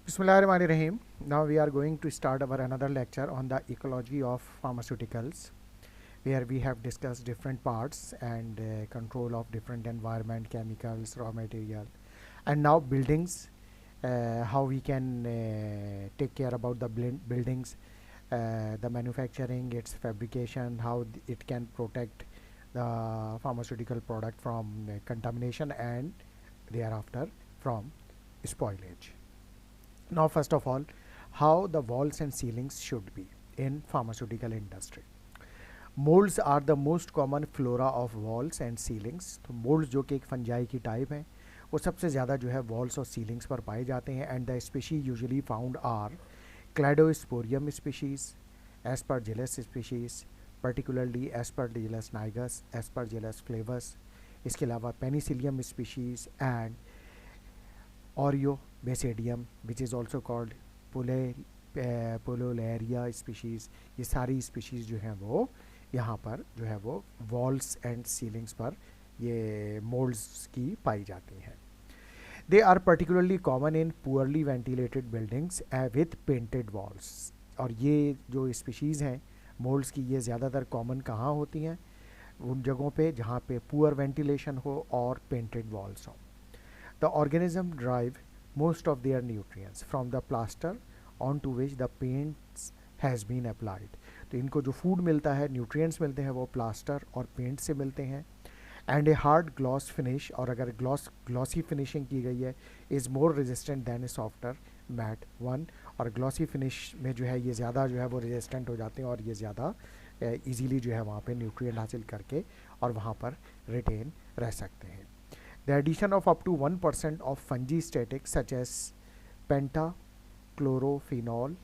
Bismillahirrahmanirrahim. Now we are going to start our another lecture on the ecology of pharmaceuticals, where we have discussed different parts and control of different environment, chemicals, raw material, and now buildings. How we can take care about the buildings, the manufacturing, its fabrication, how it can protect the pharmaceutical product from contamination and thereafter from spoilage. Now, first of all, how the walls and ceilings should be in pharmaceutical industry. Molds are the most common flora of walls and ceilings. तो molds जो कि एक fungi की type है, वो सबसे ज़्यादा जो है वॉल्स और सीलिंग्स पर पाए जाते हैं. And the species usually found are cladosporium species, aspergillus species, particularly aspergillus नाइगस, एस्परजिलस फ्लेवस. इसके अलावा penicillium species and Oreo basidium, which is also called pullularia species. ये सारी स्पीशीज़ जो हैं वो यहाँ पर जो है वो वॉल्स एंड सीलिंग्स पर ये मोल्ड्स की पाई जाती हैं. They are particularly common in poorly ventilated buildings with painted walls. और ये जो स्पीशीज़ हैं मोल्ड्स की, ये ज़्यादातर कॉमन कहाँ होती हैं? उन जगहों पे जहाँ पे पुअर वेंटिलेशन हो और पेंटेड वॉल्स हों. The organism derive most of their nutrients from the plaster onto which the paints has been applied. तो इनको जो फूड मिलता है, न्यूट्रिएंट्स मिलते हैं, वो प्लास्टर और पेंट से मिलते हैं. And a hard gloss finish, और अगर ग्लॉसी फिनिशिंग की गई है, is more resistant than a softer matt one. और ग्लॉसी फिनिश में जो है ये ज़्यादा जो है वो रेजिस्टेंट हो जाते हैं और ये ज़्यादा ईजीली जो है वहाँ पे न्यूट्रिएंट हासिल करके और वहाँ पर रिटेन रह सकते हैं. The addition of up to 1% of fungi-statics such as pentachlorophenol,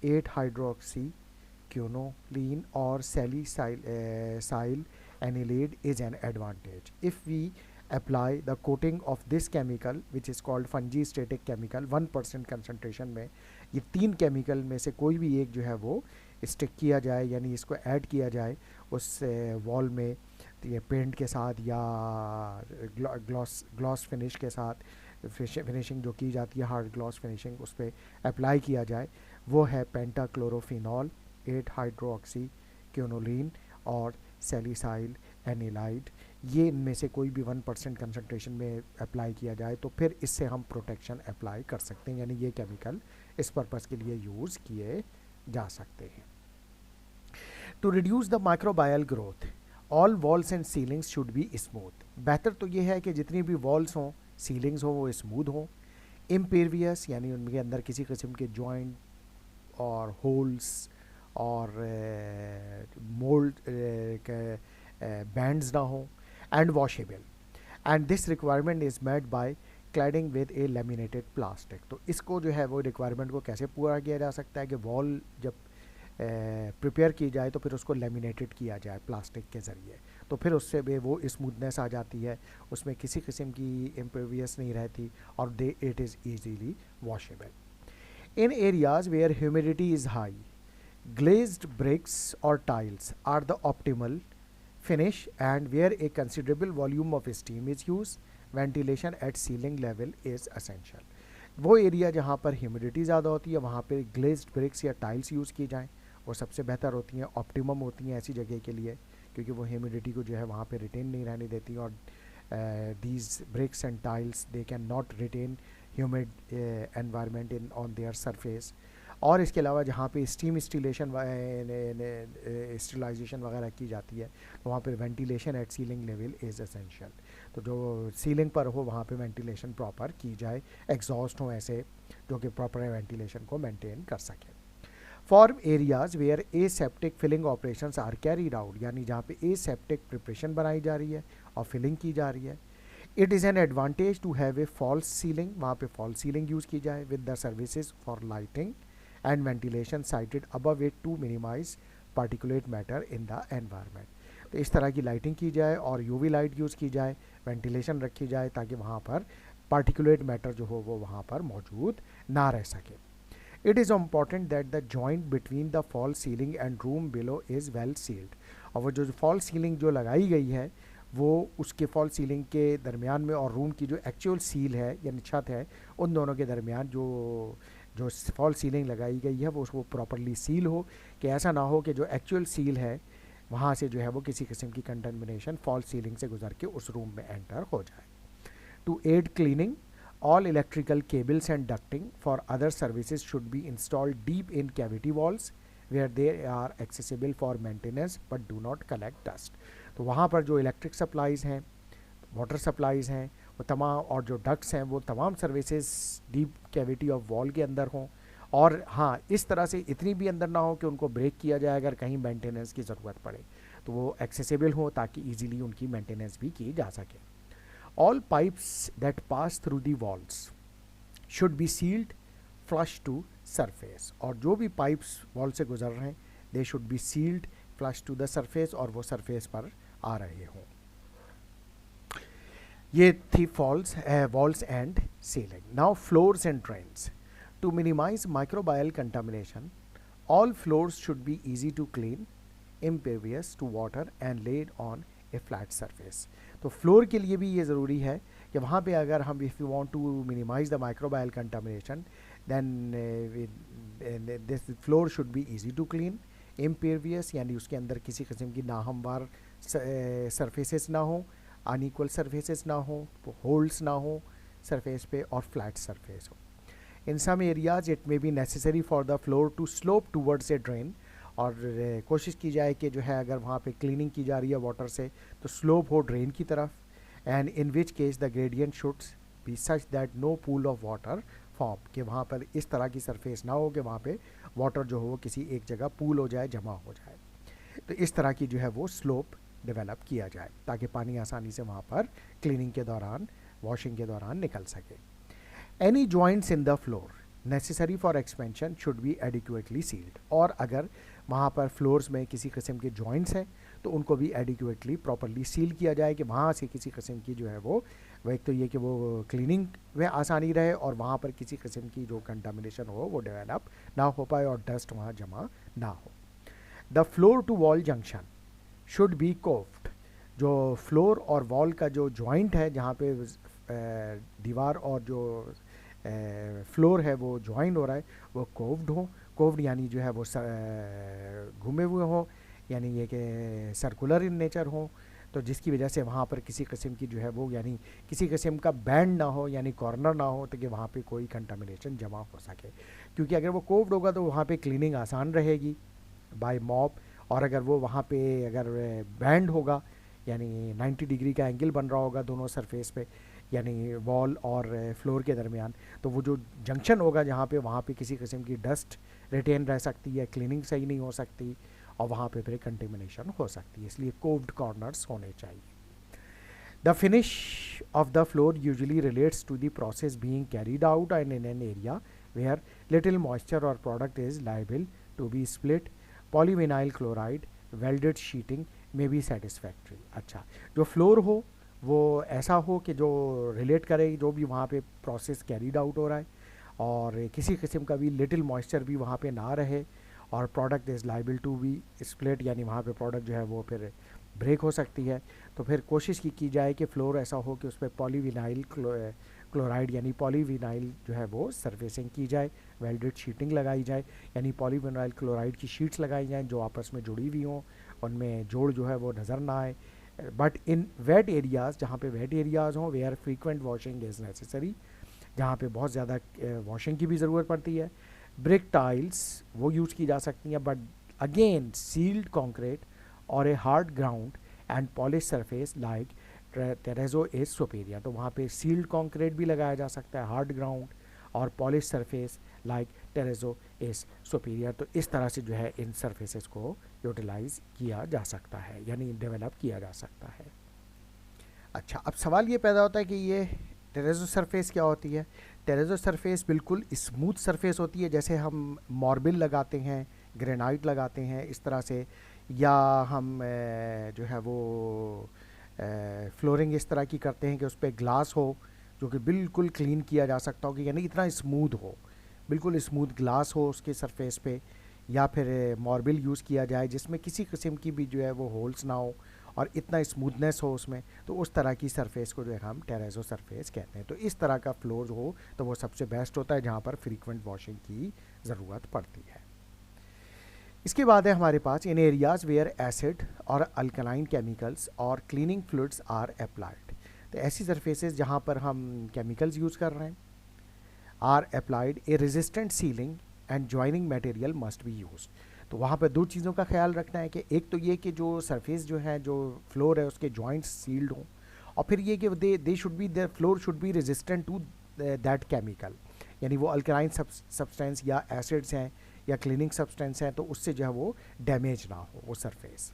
8-hydroxyquinoline or salicyl anilide is an advantage. If we apply the coating of this chemical which is called fungi-static chemical 1% concentration में, ये तीन chemical में से कोई भी एक जो है वो स्टिक किया जाए, यानी इसको ऐड किया जाए उस वॉल में, ये पेंट के साथ या ग्लॉस फिनिश के साथ फिनिशिंग जो की जाती है, हार्ड ग्लॉस फिनिशिंग, उस पर अप्लाई किया जाए, वो है पेंटाक्लोरोफिनॉल, 8 हाइड्रोक्सी क्योनोलिन और सैलिसाइल एनिलाइड. ये इनमें से कोई भी 1% कंसनट्रेशन में अप्लाई किया जाए तो फिर इससे हम प्रोटेक्शन अप्लाई कर सकते हैं, यानी ये केमिकल इस पर्पज़ के लिए यूज़ किए जा सकते हैं. To reduce the microbial growth, all walls and ceilings should be smooth. बेहतर तो ये है कि जितनी भी वॉल्स हों, सीलिंग्स हों, वो स्मूथ हों. इम्पेरियस यानी उनके अंदर किसी किस्म के जॉइंट और होल्स और मोल्ड बैंड्स ना हों. And washable, and this requirement is made by cladding with A laminated plastic. तो इसको जो है वो रिक्वायरमेंट को कैसे पूरा किया जा सकता है कि वॉल जब प्रिपेयर की जाए तो फिर उसको लेमिनेटेड किया जाए प्लास्टिक के ज़रिए, तो फिर उससे भी वो स्मूथनेस आ जाती है, उसमें किसी किस्म की इम्पेरियस नहीं रहती और they it is easily washable. In areas where humidity is high, glazed bricks or tiles are the optimal finish, and where a considerable volume of steam is used, ventilation at ceiling level is essential. वो area जहाँ पर humidity ज़्यादा होती है वहाँ पर glazed BRICS या tiles use की जाएँ, वो सबसे बेहतर होती हैं, ऑप्टिमम होती हैं ऐसी जगह के लिए, क्योंकि वो ह्यूमिडिटी को जो है वहाँ पे रिटेन नहीं रहने देती. और these bricks and tiles they can not retain humid environment in on their surface. और इसके अलावा जहाँ पे स्टीम स्टीलाइजेशन वगैरह की जाती है तो वहाँ पे ventilation at ceiling level is essential. तो जो सीलिंग पर हो वहाँ पे वेंटिलेशन प्रॉपर की जाए, एग्जॉस्ट हो ऐसे जो कि प्रॉपर वेंटिलेशन को मेंटेन कर सकें. For areas where aseptic filling operations are carried out, यानी जहाँ पे ए सेप्टिक प्रिपरेशन बनाई जा रही है और फिलिंग की जा रही है, it is an advantage to have a false ceiling, वहाँ पे फॉल्स सीलिंग यूज़ की जाए with the services for lighting and ventilation sited above it to minimize particulate matter in the environment. तो इस तरह की लाइटिंग की जाए और यूवी लाइट यूज़ की जाए, वेंटिलेशन रखी जाए ताकि वहाँ पर पार्टिकुलेट मैटर जो हो वो वहाँ पर मौजूद ना रह सके. It is important that the joint between the fall ceiling and room below is well sealed. और वो जो फॉल सीलिंग जो लगाई गई है वो उसके फॉल सीलिंग के दरमियान में और रूम की जो एक्चुअल सील है यानी छत है, उन दोनों के दरमियान जो जो फॉल सीलिंग लगाई गई है वो प्रॉपरली सील हो, कि ऐसा ना हो कि जो एक्चुअल सील है वहाँ से जो है वो किसी किस्म की कंटेमिनेशन फॉल सीलिंग से गुजर के उस रूम में एंटर हो जाए. To aid cleaning, all electrical cables and ducting for other services should be installed deep in cavity walls where they are accessible for maintenance but do not collect dust. तो वहाँ पर जो electric supplies हैं, water supplies हैं, वो तमाम, और जो डक्ट्स हैं वो तमाम services deep cavity of wall के अंदर हों, और हाँ इस तरह से इतनी भी अंदर ना हो कि उनको ब्रेक किया जाए अगर कहीं मेंटेनेंस की ज़रूरत पड़े, तो वो एक्सेसिबल हो ताकि ईजिली उनकी मेंटेनेंस भी की जा सके. All pipes that pass through the walls should be sealed flush to surface. और जो भी पाइप्स वॉल से गुजर रहे हैं they should be sealed flush to the surface, और वो सरफेस पर आ रहे हों. ये थी walls and ceiling. Now floors and drains. To minimize microbial contamination, all floors should be easy to clean, impervious to water and laid on A flat surface. तो floor के लिए भी ये ज़रूरी है कि वहाँ पे अगर हम if you want to minimise the microbial contamination then this floor should be easy to clean, impervious यानी उसके अंदर किसी किस्म की नाहमवार सरफेसेस ना हो, अनइक्वल सरफेसेस ना हो, होल्ड्स ना हो सरफेस पे, और फ्लैट सरफेस हो. In some areas it may be necessary for the floor to slope towards a drain, और कोशिश की जाए कि जो है अगर वहाँ पे क्लीनिंग की जा रही है वाटर से तो स्लोप हो ड्रेन की तरफ, and in which case the gradient should be such that no pool of water form, कि वहाँ पर इस तरह की सरफेस ना हो कि वहाँ पे वाटर जो हो किसी एक जगह पूल हो जाए, जमा हो जाए. तो इस तरह की जो है वो स्लोप डेवलप किया जाए ताकि पानी आसानी से वहाँ पर क्लीनिंग के दौरान, वॉशिंग के दौरान निकल सके. Any joints in the floor necessary for expansion should be adequately sealed, और अगर वहाँ पर फ्लोर्स में किसी किस्म के जॉइंट्स हैं तो उनको भी एडिक्वेटली प्रॉपरली सील किया जाए कि वहाँ से किसी किस्म की जो है वो एक तो ये कि वो क्लीनिंग में आसानी रहे और वहाँ पर किसी किस्म की जो कंटामिनेशन हो वो डेवलप ना हो पाए और डस्ट वहाँ जमा ना हो. The floor to wall junction should be coved, जो फ्लोर और वॉल का जो जॉइंट है जहाँ पे दीवार और जो फ्लोर है वो ज्वाइन हो रहा है वो कोव्ड हो. कोव्ड यानी जो है वो घूमे हुए हो, यानी ये कि सर्कुलर इन नेचर हो, तो जिसकी वजह से वहाँ पर किसी किस्म की जो है वो यानी किसी किस्म का बैंड ना हो, यानी कॉर्नर ना हो, तो कि वहाँ पे कोई कंटामिनेशन जमा हो सके. क्योंकि अगर वो कोव्ड होगा तो वहाँ पे क्लीनिंग आसान रहेगी बाय मॉप, और अगर वो वहाँ पे अगर बैंड होगा यानी 90 डिग्री का एंगल बन रहा होगा दोनों सरफेस पे यानी वॉल और फ्लोर के दरमियान, तो वो जो जंक्शन होगा जहाँ पे वहाँ पे किसी किस्म की डस्ट रिटेन रह सकती है, क्लीनिंग सही नहीं हो सकती और वहाँ पे फिर कंटेमिनेशन हो सकती है. इसलिए कोव्ड कॉर्नर्स होने चाहिए. The finish of the floor usually relates to the process being carried out and in an area where little moisture और product is liable to be spilt. Polyvinyl chloride welded sheeting may be satisfactory. अच्छा, जो floor हो वो ऐसा हो कि जो relate करे जो भी वहाँ पे प्रोसेस कैरीड आउट हो रहा है और किसी किस्म का भी लिटिल मॉइस्चर भी वहाँ पे ना रहे, और product is liable to be split यानी वहाँ पे प्रोडक्ट जो है वो फिर ब्रेक हो सकती है. तो फिर कोशिश की जाए कि फ्लोर ऐसा हो कि उस पर पॉलीविनाइल क्लोराइड यानी पॉलीविनाइल जो है वो सर्फेसिंग की जाए, वेल्डेड शीटिंग लगाई जाए यानी पॉलीविनाइल क्लोराइड की शीट्स लगाई जाएँ जो आपस में जुड़ी हुई हों, उनमें जोड़ जो है वो नज़र ना आए. बट इन वेट एरियाज़, जहाँ पे वेट एरियाज़ हों, where frequent washing is necessary, जहाँ पे बहुत ज़्यादा वॉशिंग की भी ज़रूरत पड़ती है, ब्रिक टाइल्स वो यूज़ की जा सकती हैं. बट अगेन सील्ड कॉन्क्रीट और a hard ground and polish surface like terrazzo is superior. तो वहाँ पे सील्ड कॉन्क्रीट भी लगाया जा सकता है, हार्ड ग्राउंड और polish surface like terrazzo is superior. तो इस तरह से जो है इन सरफेसेस को यूटिलाइज किया जा सकता है यानी डेवलप किया जा सकता है. अच्छा, अब सवाल ये पैदा होता है कि ये टेरेजो सरफेस क्या होती है. टेरेजो सरफेस बिल्कुल स्मूथ सरफेस होती है, जैसे हम मार्बल लगाते हैं, ग्रेनाइट लगाते हैं इस तरह से, या हम जो है वो फ्लोरिंग इस तरह की करते हैं कि उस पर ग्लास हो जो कि बिल्कुल क्लीन किया जा सकता हो, कि यानी इतना स्मूथ हो, बिल्कुल स्मूथ ग्लास हो उसके सरफेस पे, या फिर मार्बल यूज़ किया जाए जिसमें किसी किस्म की भी जो है वो होल्स ना हो और इतना स्मूथनेस हो उसमें, तो उस तरह की सरफेस को जो है हम टेरेजो सरफेस कहते हैं। तो इस तरह का फ्लोर हो तो वो सबसे बेस्ट होता है, जहाँ पर फ्रीक्वेंट वॉशिंग की ज़रूरत पड़ती है। इसके बाद है हमारे पास इन एरियाज़ वेयर एसिड और अल्कलाइन केमिकल्स और क्लीनिंग फ्लूइड्स आर अप्लाइड। तो ऐसी सरफेसेस जहाँ पर हम केमिकल्स यूज़ कर रहे हैं, are applied a resistant sealing and joining material must be use. तो वहाँ पर दो चीज़ों का ख्याल रखना है कि एक तो ये कि जो सरफेस जो है, जो फ्लोर है, उसके जॉइंट्स सील्ड हों, और फिर ये कि they should be, the floor should be resistant to that chemical, यानी वो अल्कलाइन सब्सटेंस या एसिड्स हैं या क्लीनिंग सब्सटेंस हैं, तो उससे जो है वो डैमेज ना हो वो surface.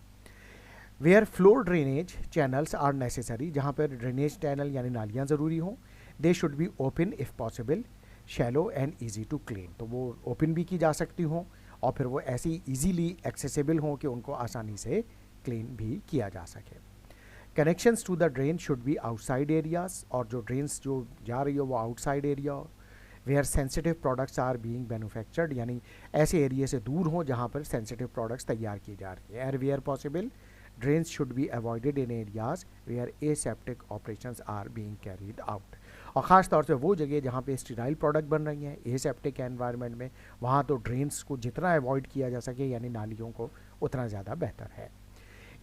Where floor drainage channels are necessary, जहाँ पर ड्रेनेज चैनल यानी नालियाँ ज़रूरी हों, they should be open if possible, shallow and easy to clean. तो वो ओपन भी की जा सकती हों और फिर वो ऐसी ईजीली एक्सेसिबल हों कि उनको आसानी से क्लीन भी किया जा सके। Connections to the drain should be outside areas, और जो ड्रेन्स जो जा रही हो वो आउटसाइड एरिया हो। Where sensitive products are being manufactured, यानी ऐसे एरिया से दूर हों जहाँ पर सेंसिटिव प्रोडक्ट्स तैयार की जा रही है। Air where possible, drains should be avoided in areas where aseptic operations are being carried out. और ख़ास तौर से वो जगह जहाँ पे स्टीराइल प्रोडक्ट बन रही हैं एसेप्टिक एनवायरनमेंट में, वहाँ तो ड्रेन्स को जितना अवॉइड किया जा सके, यानी नालियों को, उतना ज़्यादा बेहतर है।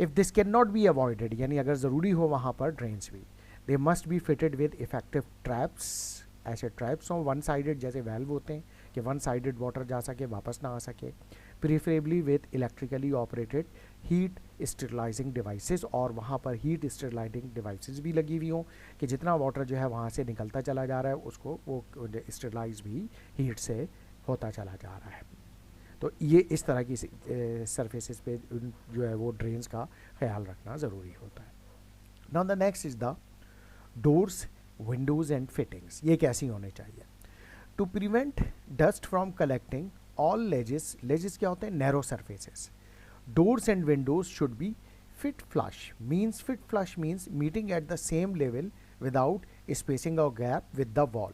If this can not be avoided, यानी अगर ज़रूरी हो वहाँ पर ड्रेन्स भी, they must be fitted with effective traps. ऐसे ट्रैप्स हों वन साइडेड, जैसे वेल्व होते हैं कि वन साइडेड वाटर जा सके, वापस ना आ सके। Preferably with electrically operated heat sterilising devices, और वहाँ पर हीट स्टेरिलाइजिंग डिवाइसेस भी लगी हुई हों कि जितना वाटर जो है वहाँ से निकलता चला जा रहा है उसको वो स्टेरिलाइज भी हीट से होता चला जा रहा है। तो ये इस तरह की सरफेसेस पे जो है वो ड्रेन्स का ख्याल रखना ज़रूरी होता है। Now the next is the doors, windows and fittings. ये कैसी होने चाहिए? To prevent dust from collecting all ledges, ledges क्या होते हैं? Narrow surfaces. Doors and windows should be fit flush, means fit flush means meeting at the same level without spacing और gap with the wall,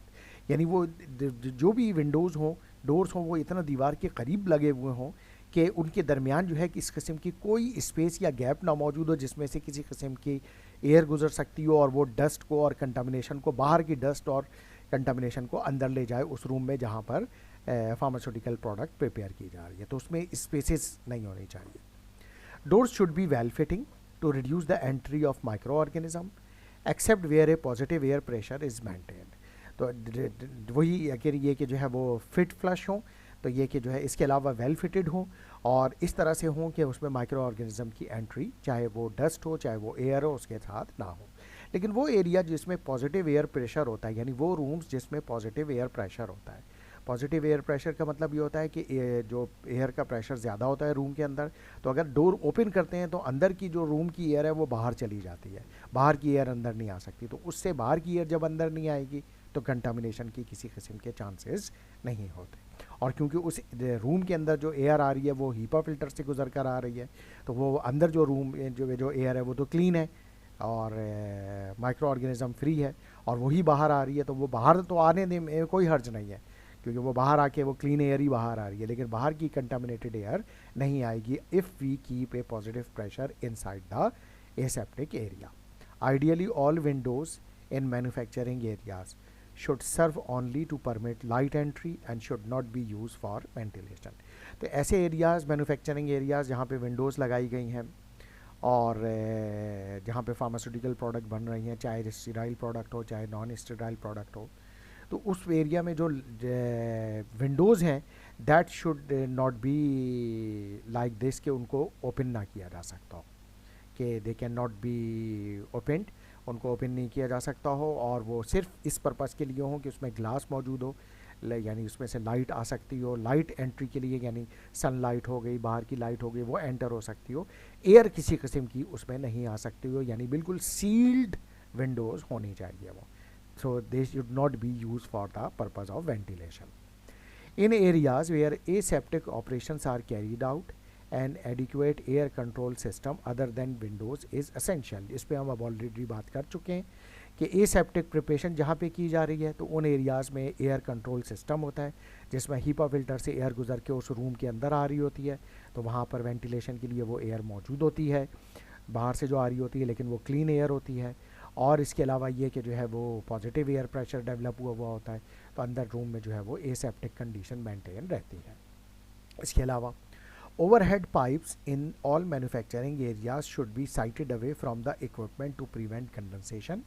यानी वो जो भी Windows हों, doors हों, वो इतना दीवार के करीब लगे हुए हों कि उनके दरमियान जो है किस किस्म की कोई स्पेस या गैप ना मौजूद हो जिसमें से किसी किस्म की एयर गुजर सकती हो और वो डस्ट को और कंटामिनेशन को, बाहर की डस्ट और कंटामिनेशन को अंदर ले जाए उस रूम में जहाँ पर फार्मास्यूटिकल प्रोडक्ट प्रिपेयर की जा रही है। तो उसमें स्पेसेस नहीं होनी चाहिए। Doors should be well fitting to reduce the entry of micro organism except where a positive air pressure is maintained. तो वही अगर ये कि जो है वो फिट फ्लश हो, तो ये कि जो है इसके अलावा वेल फिटेड हो और इस तरह से हो कि उसमें माइक्रो ऑर्गेनिज्म की एंट्री, चाहे वो डस्ट हो चाहे वो एयर हो, उसके साथ ना हो। लेकिन वो एरिया जिसमें पॉजिटिव एयर प्रेशर होता है, यानी वो रूम्स जिसमें पॉजिटिव एयर प्रेशर होता है। पॉजिटिव एयर प्रेशर का मतलब ये होता है कि जो एयर का प्रेशर ज़्यादा होता है रूम के अंदर, तो अगर डोर ओपन करते हैं तो अंदर की जो रूम की एयर है वो बाहर चली जाती है, बाहर की एयर अंदर नहीं आ सकती। तो उससे बाहर की एयर जब अंदर नहीं आएगी तो कंटामिनेशन की किसी किस्म के चांसेस नहीं होते। और क्योंकि उस रूम के अंदर जो एयर आ रही है वो हीपा फिल्टर से गुजर कर आ रही है, तो वो अंदर जो रूम जो एयर है वो तो क्लीन है और माइक्रो ऑर्गेनिज्म फ्री है, और वही बाहर आ रही है तो वो बाहर तो आने में कोई हर्ज नहीं है, क्योंकि वो बाहर आके वो क्लीन एयर ही बाहर आ रही है, लेकिन बाहर की कंटामिनेटेड एयर नहीं आएगी if we keep a positive pressure inside the aseptic area. Ideally all windows in manufacturing areas should serve only to permit light entry and should not be used for ventilation। तो ऐसे areas, manufacturing areas जहाँ पे Windows लगाई गई हैं और जहाँ पे फार्मास्यूटिकल प्रोडक्ट बन रही हैं, चाहे स्टेराइल प्रोडक्ट हो चाहे नॉन स्टेराइल प्रोडक्ट हो, तो उस एरिया में जो विंडोज़ हैं that should not be like this कि उनको ओपन ना किया जा सकता हो, कि दे कैन नॉट बी ओपनड, उनको ओपन नहीं किया जा सकता हो, और वो सिर्फ इस पर्पज़ के लिए हो कि उसमें ग्लास मौजूद हो, यानी उसमें से लाइट आ सकती हो, लाइट एंट्री के लिए, यानी सनलाइट हो गई, बाहर की लाइट हो गई, वो एंटर हो सकती हो, एयर किसी किस्म की उसमें नहीं आ सकती हो, यानी बिल्कुल सील्ड विंडोज़ होनी चाहिए वो। So they should not be use for the purpose of ventilation. In areas where aseptic operations are carried out and adequate air control system other than windows is essential. इस पर हम अब already बात कर चुके हैं कि एसेप्टिक प्रिपरेशन जहाँ पे की जा रही है तो उन एरियाज़ में एयर कंट्रोल सिस्टम होता है जिसमें हीपा फिल्टर से एयर गुजर के उस रूम के अंदर आ रही होती है, तो वहाँ पर वेंटिलेशन के लिए वो एयर मौजूद होती है। बाहर से जो आ रही होती है, लेकिन वो क्लीन एयर होती है। और इसके अलावा ये कि जो है वो पॉजिटिव एयर प्रेशर डेवलप हुआ होता है, तो अंदर रूम में जो है वो एसेप्टिक कंडीशन मेंटेन रहती है। इसके अलावा overhead pipes in all manufacturing areas should be sited away from the equipment to prevent condensation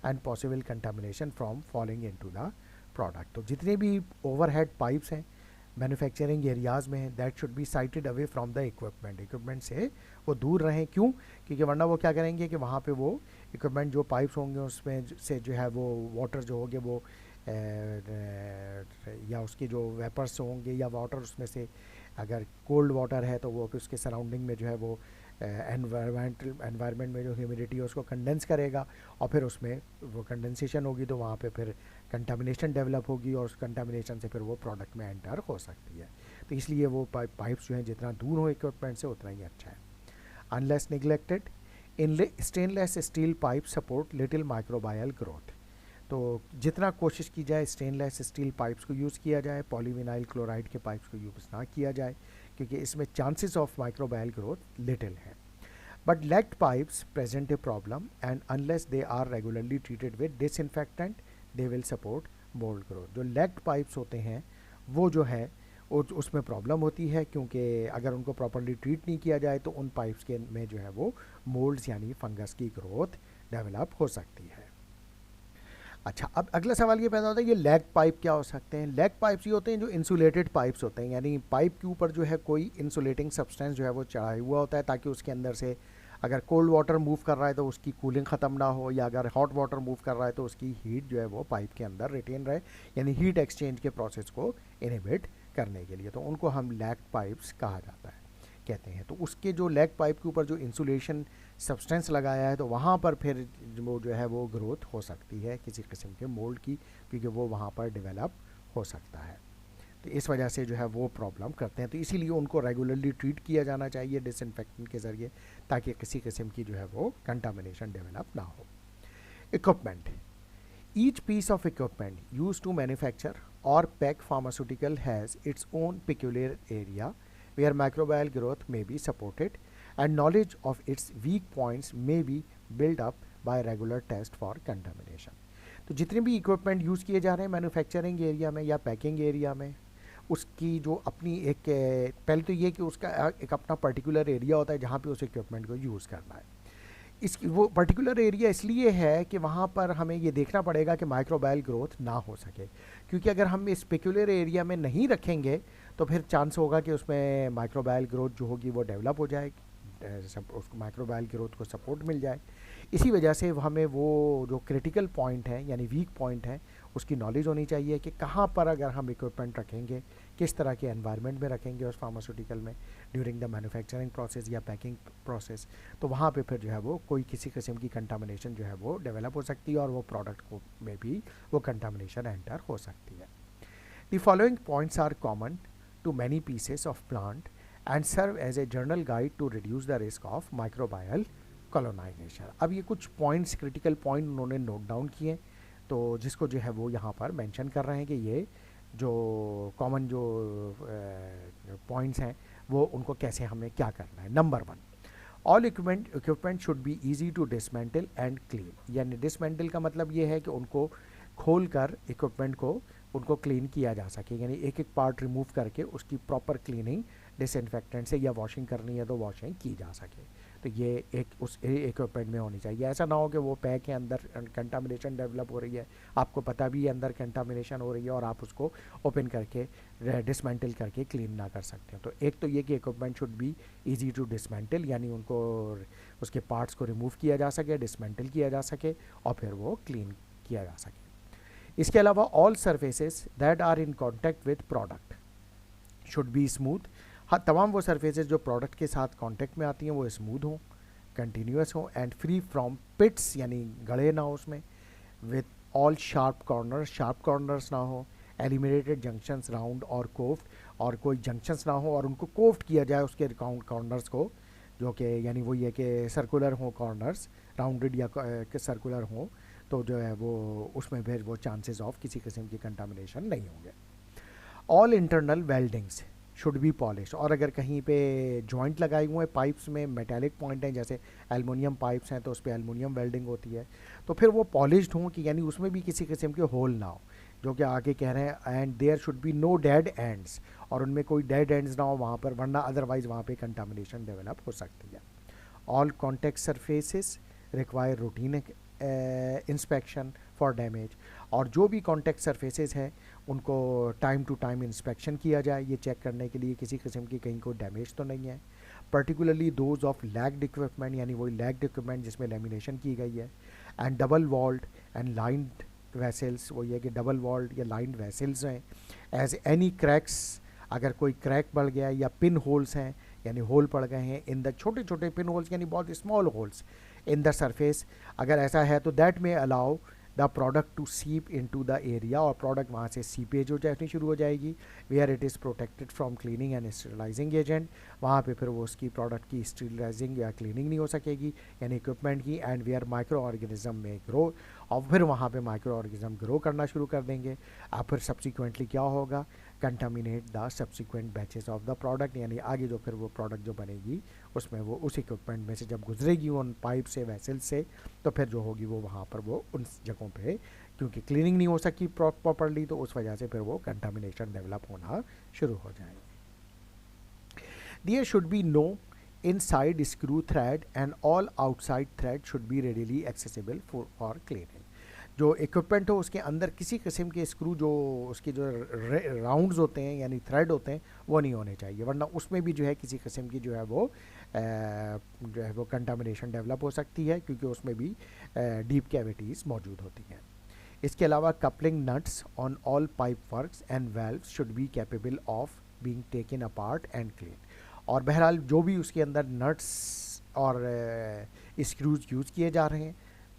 and possible contamination from falling into the product। तो जितने भी overhead pipes हैं मैन्युफैक्चरिंग एरियाज़ में, that should be sited away from the equipment से वो दूर रहें। क्यों? क्योंकि वरना वो क्या करेंगे कि वहाँ पे वो इक्विपमेंट जो पाइप्स होंगे उसमें से जो है वो वाटर जो होंगे वो या उसके जो वेपर्स होंगे या वाटर उसमें से अगर कोल्ड वाटर है तो वो उसके सराउंडिंग में जो है वो एनवायरनमेंट में जो ह्यूमिडिटी है उसको कंडेंस करेगा, और फिर उसमें वो कंडेंसेशन होगी तो वहाँ पे फिर कंटामिनेशन डेवलप होगी, और उस कंटामिनेशन से फिर वो प्रोडक्ट में एंटर हो सकती है। तो इसलिए वो पाइप्स जो हैं जितना दूर हो इक्विपमेंट से उतना ही अच्छा है। Unless neglected, stainless steel pipe support little microbial growth. तो जितना कोशिश की जाए स्टेनलेस स्टील पाइप्स को यूज़ किया जाए, पॉलीविनाइल क्लोराइड के पाइप्स को यूज़ ना किया जाए, क्योंकि इसमें chances of microbial growth little है। But legged pipes present a problem, and unless they are regularly treated with disinfectant they will support mould growth. जो लेग्ड पाइप्स होते हैं वो जो है उसमें प्रॉब्लम होती है, क्योंकि अगर उनको प्रॉपरली ट्रीट नहीं किया जाए तो उन पाइप्स के में जो है वो मोल्ड्स यानी फंगस की ग्रोथ डेवलप हो सकती है। अच्छा, अब अगला सवाल ये पैदा होता है ये लैग पाइप क्या हो सकते हैं। लैग पाइप्स ये होते हैं जो इंसुलेटेड पाइप्स होते हैं, यानी पाइप के ऊपर जो है कोई इंसुलेटिंग सब्सटेंस जो है वो चढ़ा हुआ होता है, ताकि उसके अंदर से अगर कोल्ड वाटर मूव कर रहा है तो उसकी कूलिंग ख़त्म ना हो, या अगर हॉट वाटर मूव कर रहा है तो उसकी हीट जो है वो पाइप के अंदर रिटेन रहे, यानी हीट एक्सचेंज के प्रोसेस को इनहिबिट करने के लिए। तो उनको हम लैग पाइप्स कहा जाता है, कहते हैं। तो उसके जो लैग पाइप के ऊपर जो इंसुलेशन सब्सटेंस लगाया है तो वहाँ पर फिर वो जो है वो ग्रोथ हो सकती है किसी किस्म के मोल्ड की, क्योंकि वो वहाँ पर डेवलप हो सकता है। तो इस वजह से जो है वो प्रॉब्लम करते हैं, तो इसीलिए उनको रेगुलरली ट्रीट किया जाना चाहिए डिसइंफेक्टेंट के ज़रिए, ताकि किसी किस्म की जो है वो कंटामिनेशन डेवलप ना हो। Equipment, each piece of equipment use to manufacture और pack pharmaceutical has its own peculiar area where microbial growth may be supported and knowledge of its weak points may be built up by regular test for contamination। तो जितने भी equipment use किए जा रहे हैं manufacturing area में या packing area में, उसकी जो अपनी एक पहले तो ये कि उसका एक अपना पर्टिकुलर एरिया होता है जहाँ पे उस इक्विपमेंट को यूज़ करना है। इसकी वो पर्टिकुलर एरिया इसलिए है कि वहाँ पर हमें ये देखना पड़ेगा कि माइक्रोबायल ग्रोथ ना हो सके, क्योंकि अगर हम इस पर्टिकुलर एरिया में नहीं रखेंगे तो फिर चांस होगा कि उसमें माइक्रोबायल ग्रोथ जो होगी वो डेवलप हो जाएगी, उसको माइक्रोबायल ग्रोथ को सपोर्ट मिल जाए। इसी वजह से हमें वो जो क्रिटिकल पॉइंट है यानी वीक पॉइंट है उसकी नॉलेज होनी चाहिए कि कहाँ पर अगर हम इक्विपमेंट रखेंगे, किस तरह के एनवायरनमेंट में रखेंगे उस फार्मास्यूटिकल में ड्यूरिंग द मैन्युफैक्चरिंग प्रोसेस या पैकिंग प्रोसेस, तो वहाँ पे फिर जो है वो कोई किसी किस्म की कंटामिनेशन जो है वो डेवलप हो सकती है और वो प्रोडक्ट को में भी वो कंटामिनेशन एंटर हो सकती है। The following points are common to many pieces of plant and serve as a general guide to reduce the risk of microbial colonization। अब ये कुछ पॉइंट्स क्रिटिकल पॉइंट उन्होंने नोट डाउन किए, तो जिसको जो है वो यहाँ पर मेंशन कर रहे हैं कि ये जो कॉमन जो पॉइंट्स हैं वो उनको कैसे हमें क्या करना है। Number 1, all equipment should be easy to dismantle and clean, यानी डिसमेंटल का मतलब ये है कि उनको खोल कर इक्विपमेंट को उनको क्लीन किया जा सके, यानी एक एक पार्ट रिमूव करके उसकी प्रॉपर क्लीनिंग डिसइंफेक्टेंट से या वॉशिंग करनी है तो वॉशिंग की जा सके। तो ये एक उस इक्विपमेंट में होनी चाहिए। ऐसा ना हो कि वो पैक के अंदर कंटामिनेशन डेवलप हो रही है, आपको पता भी है अंदर कंटामिनेशन हो रही है और आप उसको ओपन करके डिसमेंटल करके क्लीन ना कर सकते हो। तो एक तो ये कि equipment should be easy to dismantle, यानी उनको उसके पार्ट्स को रिमूव किया जा सके, डिसमेंटल किया जा सके और फिर वो क्लीन किया जा सके। इसके अलावा all surfaces that are in contact with product should be smooth. हाँ, तमाम वो सरफेसेस जो प्रोडक्ट के साथ कांटेक्ट में आती हैं वो स्मूथ हों, कंटिन्यूस हों एंड फ्री फ्रॉम पिट्स, यानी गड़े ना हो उसमें, विद ऑल शार्प कॉर्नर्स ना हो, एलिमिनेटेड जंक्शंस राउंड और कोफ्ट, और कोई जंक्शंस ना हो और उनको कोफ्ट किया जाए उसके कॉर्नर्स को, जो कि यानी वो ये कि सर्कुलर हों कॉर्नर्स, राउंडेड या सर्कुलर हों, तो जो है वो उसमें फिर वो चांसेस ऑफ किसी किस्म की कंटामिनेशन नहीं होंगे। All internal weldings should be polish, और अगर कहीं पे जॉइंट लगाए हुए हैं पाइप्स में, मेटेलिक पॉइंट हैं जैसे एल्युमिनियम पाइप्स हैं तो उस पर एल्युमिनियम वेल्डिंग होती है, तो फिर वो पॉलिश्ड हों कि यानी उसमें भी किसी किस्म के होल ना हो, जो कि आगे कह रहे हैं and there should be no dead ends, और उनमें कोई डेड एंड्स ना हो वहाँ पर, वरना अदरवाइज वहाँ पे कंटामिनेशन डेवलप हो सकती है। All contact surfaces require routine inspection for damage, और जो भी कॉन्टेक्ट सरफेसेस हैं उनको टाइम टू टाइम इंस्पेक्शन किया जाए, ये चेक करने के लिए किसी किस्म की कहीं कोई डैमेज तो नहीं है। Particularly those of lagged equipment, यानी वही लैग्ड इक्विपमेंट जिसमें लेमिनेशन की गई है, and double walled and lined vessels, वो ये कि डबल वॉल्ड या लाइंड वेसल्स हैं, एज एनी क्रैक्स, अगर कोई क्रैक बढ़ गया है या पिन होल्स हैं यानी होल पड़ गए हैं, इन द छोटे छोटे पिन होल्स यानी बहुत small holes in the surface, अगर ऐसा है तो दैट में allow the product to seep into the area, और प्रोडक्ट वहाँ से सीपेज हो जानी शुरू हो जाएगी, where it is protected from cleaning and sterilising agent, वहाँ पे फिर वो उसकी प्रोडक्ट की स्टेरिलाइजिंग या क्लीनिंग नहीं हो सकेगी यानी इक्विपमेंट की, एंड वेयर माइक्रो ऑर्गेनिज्म में ग्रो, और फिर वहाँ पे माइक्रो ऑर्गेनिज्म ग्रो करना शुरू कर देंगे। अब फिर सब्सिक्वेंटली क्या होगा, contaminate the subsequent batches of the product, यानी आगे जो फिर वो प्रोडक्ट जो बनेगी उसमें वो उस इक्विपमेंट में से जब गुजरेगी उन पाइप से वेसल से, तो फिर जो होगी वो वहाँ पर वो उन जगहों पे क्योंकि क्लीनिंग नहीं हो सकी प्रॉपरली, तो उस वजह से फिर वो कंटामिनेशन डेवलप होना शुरू हो जाएगी। There should be no inside screw thread and all outside thread should be readily accessible for cleaning, जो इक्विपमेंट हो उसके अंदर किसी किस्म के स्क्रू जो उसके जो राउंड्स होते हैं यानी थ्रेड होते हैं वो नहीं होने चाहिए, वरना उसमें भी जो है किसी किस्म की जो है वो कंटामिनेशन डेवलप हो सकती है क्योंकि उसमें भी डीप कैविटीज़ मौजूद होती हैं। इसके अलावा coupling nuts on all pipe works and valves should be capable of being taken apart and clean, और बहरहाल जो भी उसके अंदर नट्स और स्क्रूज यूज़ किए जा रहे हैं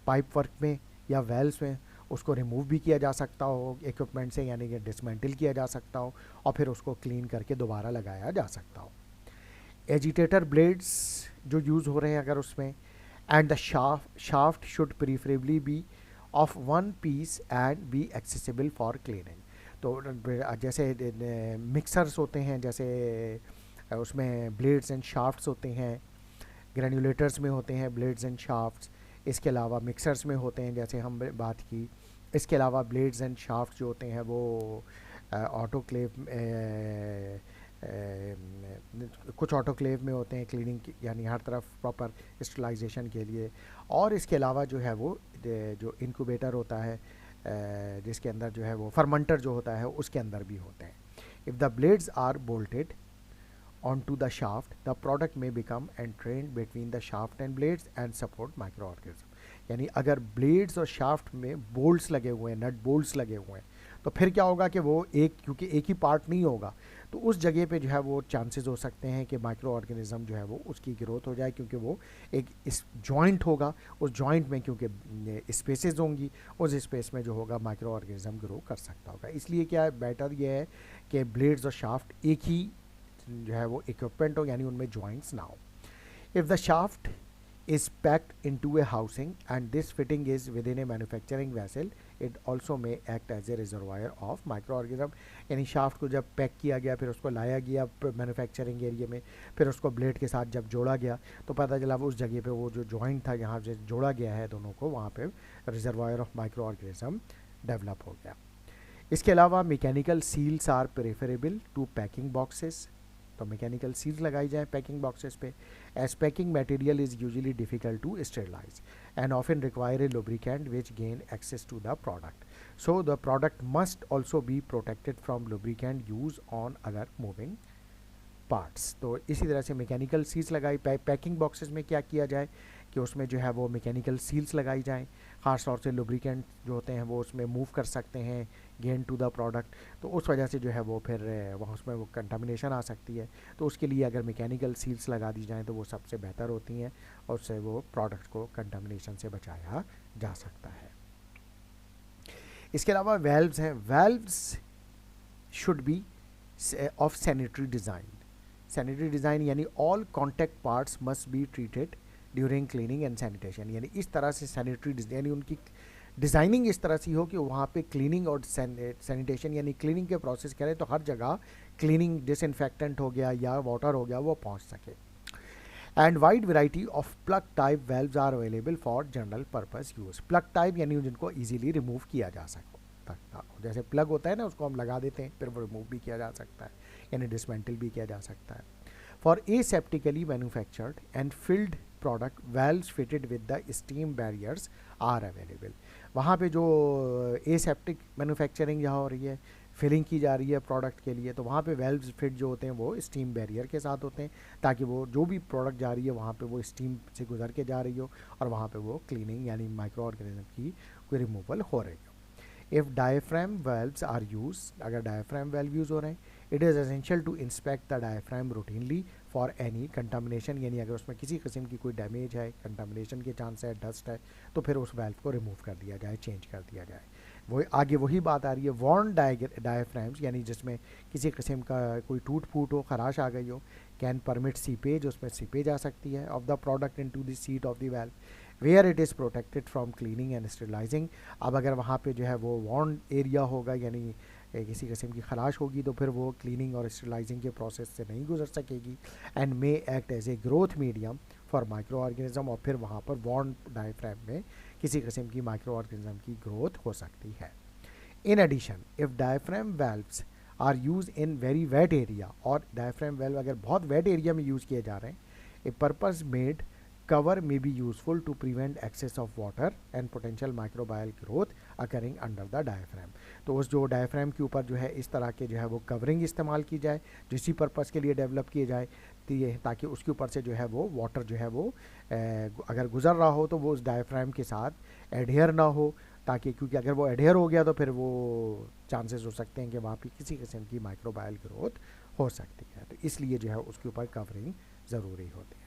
पाइप वर्क में या वेल्व्स में, उसको रिमूव भी किया जा सकता हो इक्विपमेंट से, यानी कि डिसमेंटल किया जा सकता हो और फिर उसको क्लीन करके दोबारा लगाया जा सकता हो। एजिटेटर ब्लेड्स जो यूज़ हो रहे हैं अगर उसमें, and the shaft should preferably be of one piece and be accessible for cleaning, तो जैसे मिक्सर्स होते हैं जैसे उसमें ब्लेड्स एंड शाफ्ट्स होते हैं, ग्रैन्युलेटर्स में होते हैं ब्लेड्स एंड शाफ्ट्स, इसके अलावा मिक्सर्स में होते हैं जैसे हम बात की, इसके अलावा ब्लेड्स एंड शाफ्ट जो होते हैं वो ऑटोक्लेव कुछ ऑटोक्लेव में होते हैं क्लीनिंग यानी हर तरफ प्रॉपर स्टरलाइजेशन के लिए, और इसके अलावा जो है वो जो इनक्यूबेटर होता है जिसके अंदर जो है वो फर्मेंटर जो होता है उसके अंदर भी होते हैं। If the blades are bolted onto the shaft, the product may become entrained between the shaft and blades and support microorganism, यानी अगर ब्लेड्स और शाफ्ट में बोल्ट्स लगे हुए हैं, नट बोल्ट्स लगे हुए हैं, तो फिर क्या होगा कि वो क्योंकि एक ही पार्ट नहीं होगा तो उस जगह पे जो है वो चांसेस हो सकते हैं कि माइक्रो ऑर्गेनिज्म जो है वो उसकी ग्रोथ हो जाए, क्योंकि वो एक इस जॉइंट होगा, उस जॉइंट में क्योंकि स्पेसेस होंगी, उस स्पेस में जो होगा माइक्रो ऑर्गेनिज्म ग्रो कर सकता होगा। इसलिए क्या है बेटर ये है कि ब्लेड्स और शाफ्ट एक ही जो है वो इक्विपमेंट हो यानी उनमें जॉइंट्स ना हो। If the shaft is packed into a housing and this fitting is within a manufacturing vessel, it also may act as a reservoir of micro organism, यानी शाफ्ट को जब पैक किया गया फिर उसको लाया गया मैन्युफैक्चरिंग एरिया में, फिर उसको ब्लेड के साथ जब जोड़ा गया तो पता चला उस जगह पे वो जो जॉइंट था जहाँ से जोड़ा गया है दोनों को, वहाँ पे reservoir of micro organism develop हो गया। इसके अलावा mechanical seals are preferable to packing boxes, तो मैकेनिकल सील्स लगाई जाए पैकिंग बॉक्सेस पे, as packing material is usually difficult to sterilise and often require a lubricant which gain access to the product, so the product must also be protected from lubricant use on other moving parts. तो इसी तरह से mechanical seals लगाई packing boxes में क्या किया जाए कि उसमें जो है वो मैकेनिकल सील्स लगाई जाएँ, ख़ास तौर से लुब्रिकेंट जो होते हैं वो उसमें मूव कर सकते हैं गेन टू द प्रोडक्ट, तो उस वजह से जो है वो फिर वहाँ उसमें वो कंटामिनेशन आ सकती है, तो उसके लिए अगर मैकेनिकल सील्स लगा दी जाएँ तो वो सबसे बेहतर होती हैं और उससे वो प्रोडक्ट को कंटामिनेशन से बचाया जा सकता है। इसके अलावा वेल्व्स हैं, valves should be of sanitary design, sanitary design यानी all contact parts must be treated during cleaning and sanitation, यानी इस तरह से सैनिटरी यानी उनकी डिज़ाइनिंग इस तरह से हो कि वहाँ पे क्लीनिंग और सैनिटेशन यानी क्लीनिंग के प्रोसेस करें तो हर जगह क्लीनिंग डिसइंफेक्टेंट हो गया या वाटर हो गया वो पहुँच सके। And wide variety of plug type valves are available for general purpose use. Plug type यानी जिनको ईजिली रिमूव किया जा सकता हो, जैसे प्लग होता है ना उसको हम लगा देते हैं फिर वो रिमूव भी किया जा सकता है यानी डिसमेंटल भी किया जा सकता है। For aseptically manufactured and filled product valves fitted with the steam barriers are available. वहाँ पे जो एसेप्टिक मैन्युफैक्चरिंग जहाँ हो रही है, फिलिंग की जा रही है प्रोडक्ट के लिए, तो वहाँ पे वेल्व्स फिट जो होते हैं वो स्टीम बैरियर के साथ होते हैं ताकि वो जो भी प्रोडक्ट जा रही है वहाँ पे वो स्टीम से गुजर के जा रही हो और वहाँ पे वो क्लीनिंग यानी माइक्रो ऑर्गेनिज्म की कोई रिमूवल हो रही हो। If diaphragm valves are use, अगर डायफ्राम वेल्व यूज़ हो रहे हैं, it is essential to inspect the diaphragm routinely for any contamination, यानी अगर उसमें किसी किस्म की कोई डैमेज है, कंटामिनेशन के चांस है, डस्ट है, तो फिर उस वेल्व को रिमूव कर दिया जाए, चेंज कर दिया जाए। वो आगे वही बात आ रही है वॉर्न डायफ्राम्स यानी जिसमें किसी किस्म का कोई टूट फूट हो, खराश आ गई हो, कैन परमिट सीपेज, उसमें सीपेज आ सकती है of the product into the seat of the valve where it is protected from cleaning and sterilising. अब अगर वहाँ पे जो है वो वॉर्न एरिया होगा यानी किसी किस्म की खराश होगी तो फिर वो क्लीनिंग और स्टेरिलाइजिंग के प्रोसेस से नहीं गुजर सकेगी and may act as a growth medium for micro organism, और फिर वहाँ पर वॉर्न डायफ्राम में किसी किस्म की माइक्रो ऑर्गेनिज्म की ग्रोथ हो सकती है। In addition if diaphragm valves are use in very wet area, और डायफ्राम वेल्व अगर बहुत वेट एरिया में यूज़ किए जा रहे हैं, a purpose made cover may be useful to prevent excess of water and potential microbial growth occurring under the diaphragm। तो उस जो डायफ्राम के ऊपर जो है इस तरह के जो है वो कवरिंग इस्तेमाल की जाए जो इसी पर्पज़ के लिए डेवलप किए जाए, तो ये ताकि उसके ऊपर से जो है वो वाटर जो है वो अगर गुजर रहा हो तो वो उस डायफ्राम के साथ एडहेयर ना हो, ताकि क्योंकि अगर वो एडहेयर हो गया तो फिर वो चांसेस हो सकते हैं कि वहाँ पे किसी किस्म की माइक्रोबायल ग्रोथ हो सकती है, तो इसलिए जो है उसके ऊपर कवरिंग ज़रूरी होती है।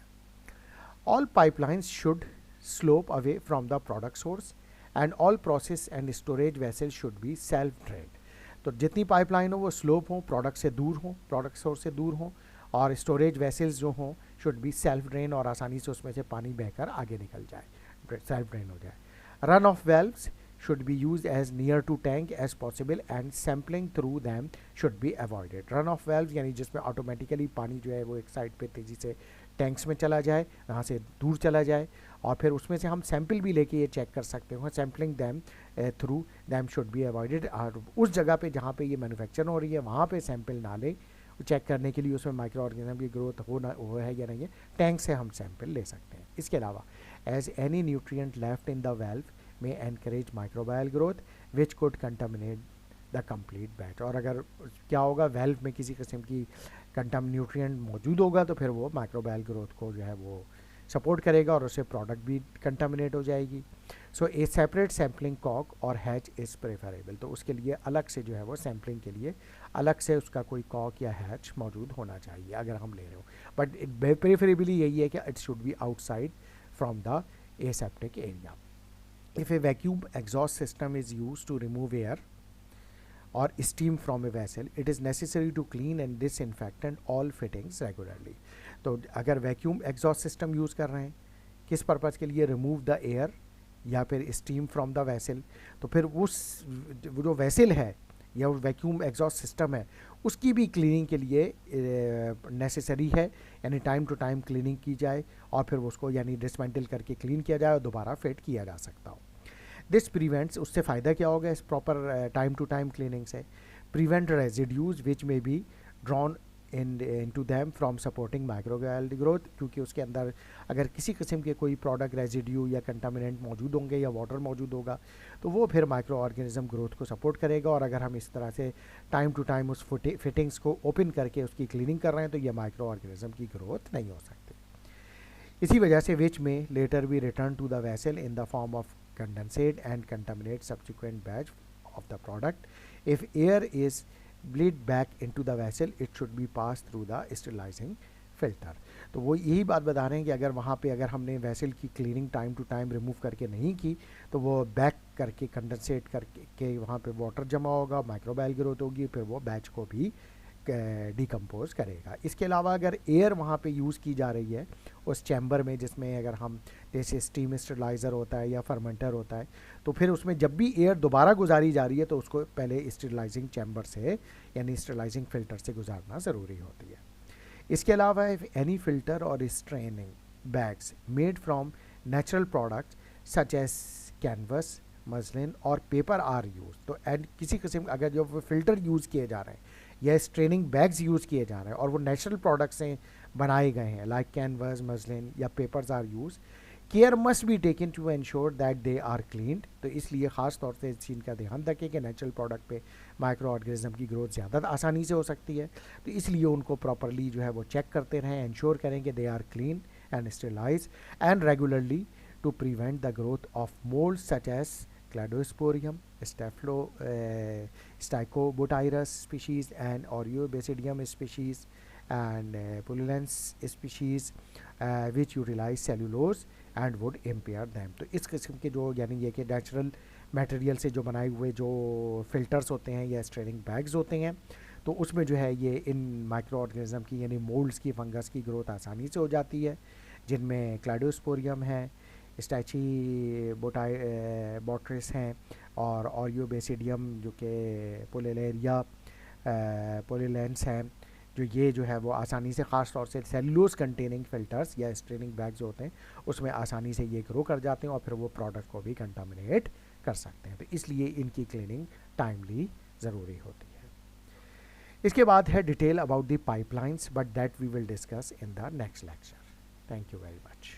All pipelines should slope away from the product source and all process and storage vessels should be self-drained। तो जितनी पाइपलाइन हो वो स्लोप हो, प्रोडक्ट से दूर हो, प्रोडक्ट सोर्स से दूर हो, और स्टोरेज वेसल्स जो हों शुड बी सेल्फ ड्रेन, और आसानी से उसमें से पानी बहकर आगे निकल जाए, सेल्फ ड्रेन हो जाए। Run of valves should be used as near to tank as possible and sampling through them should be avoided। Run of valves यानी जिसमें ऑटोमेटिकली पानी जो है वो एक साइड पे तेज़ी से टैंक्स में चला जाए, वहाँ से दूर चला जाए, और फिर उसमें से हम सैंपल भी लेके ये चेक कर सकते हो। Sampling them through them should be avoided, और उस जगह पे जहाँ पे ये मैन्युफैक्चर हो रही है वहाँ पे सैंपल ना ले, चेक करने के लिए उसमें माइक्रो ऑर्गेनिज्म की ग्रोथ हो है या नहीं है, टैंक से हम सैंपल ले सकते हैं। इसके अलावा as any nutrient left in the valve may encourage microbial growth which could contaminate the complete batch, और अगर क्या होगा वेल्व में किसी किस्म की न्यूट्रिएंट मौजूद होगा तो फिर वो माइक्रोबायल ग्रोथ को जो है वो सपोर्ट करेगा और उससे प्रोडक्ट भी कंटामिनेट हो जाएगी। सो ए सेपरेट सैम्पलिंग कॉक और हैच इज़ प्रेफरेबल, तो उसके लिए अलग से जो है वो सैम्पलिंग के लिए अलग से उसका कोई कॉक या हैच मौजूद होना चाहिए अगर हम ले रहे हो, बट प्रेफरेबली यही है कि it should be outside from the aseptic area. If a vacuum exhaust system is used to remove air or steam from a vessel, it is necessary to clean and disinfect all fittings regularly। तो अगर vacuum exhaust system use कर रहे हैं किस purpose के लिए, remove the air या फिर स्टीम फ्रॉम द वेसल, तो फिर उस जो वेसल है या वो वैक्यूम एग्जॉस्ट सिस्टम है उसकी भी क्लीनिंग के लिए नेसेसरी है, यानी टाइम टू टाइम क्लीनिंग की जाए और फिर उसको यानी डिसमेंटल करके क्लीन किया जाए और दोबारा फिट किया जा सकता हो। दिस प्रिवेंट्स, उससे फ़ायदा क्या होगा इस proper time to time cleaning से, prevent residues which may be drawn into them from supporting microbial growth, क्योंकि उसके अंदर अगर किसी किस्म के कोई प्रोडक्ट रेजिड्यू या कंटामिनेंट मौजूद होंगे या वाटर मौजूद होगा तो वो फिर माइक्रो ऑर्गेनिज्म ग्रोथ को सपोर्ट करेगा, और अगर हम इस तरह से टाइम टू टाइम उस फिटिंग्स को ओपन करके उसकी क्लीनिंग कर रहे हैं तो ये माइक्रो ऑर्गेनिज्म की ग्रोथ नहीं हो सकती। इसी वजह से which may later be return to the vessel in the form of condensate and contaminate subsequent batch of the product. If air is bleed back into the vessel it should be passed through the sterilizing filter। तो वो यही बात बता रहे हैं कि अगर वहाँ पे अगर हमने वेसल की cleaning time to time remove करके नहीं की तो वो बैक करके कंडेंसेट करके वहाँ पे वाटर जमा होगा, माइक्रोबायल ग्रोथ होगी, फिर वो बैच को भी डिकम्पोज करेगा। इसके अलावा अगर एयर वहाँ पे यूज़ की जा रही है उस चैम्बर में, जिसमें अगर हम जैसे स्टीम स्टरलाइज़र होता है या फर्मेंटर होता है, तो फिर उसमें जब भी एयर दोबारा गुजारी जा रही है तो उसको पहले स्टरलाइजिंग चैम्बर से यानी स्टरलाइजिंग फ़िल्टर से गुजारना ज़रूरी होती है। इसके अलावा if any filter or straining bags made from natural products such as canvas, muslin और पेपर आर यूज, तो एंड किसी किस्म अगर जो फ़िल्टर यूज़ किए जा रहे हैं या स्ट्रेनिंग बैग्स यूज़ किए जा रहे हैं और वो नेचुरल प्रोडक्ट से बनाए गए हैं लाइक कैनवस, मसलिन या papers are use, care must be taken to ensure that they are cleaned. तो इसलिए ख़ास तौर से इस चीज़ का ध्यान रखें कि नेचुरल प्रोडक्ट पे माइक्रो ऑर्गेनिज्म की ग्रोथ ज़्यादा आसानी से हो सकती है, तो इसलिए उनको प्रॉपरली जो है वो चेक करते रहें, इंश्योर करें कि they are clean and sterilise and regularly to prevent the growth of mould such as Cladosporium, Stachybotrys species and Oreobasidium species and Pullulans species which utilize cellulose and would impair them। तो इस किस्म के जो यानी ये कि natural material से जो बनाए हुए जो फिल्टर्स होते हैं या स्ट्रेनिंग बैग्स होते हैं, तो उसमें जो है ये इन माइक्रो ऑर्गेनिज्म की यानी मोल्ड्स की, फंगस की ग्रोथ आसानी से हो जाती है, जिनमें क्लाडोस्पोरियम है, स्टैची बोट्रिस हैं और ऑरियोबेसिडियम जो कि पोलेलेरिया पोलेलेंस हैं, जो ये जो है वो आसानी से ख़ास तौर से सेलुलोज कंटेनिंग फ़िल्टर्स या स्ट्रेनिंग बैग्स जो होते हैं उसमें आसानी से ये ग्रो कर जाते हैं और फिर वो प्रोडक्ट को भी कंटामिनेट कर सकते हैं, तो इसलिए इनकी क्लीनिंग टाइमली ज़रूरी होती है। इसके बाद है detail about the pipelines, but that we will discuss in the next lecture. Thank you very much.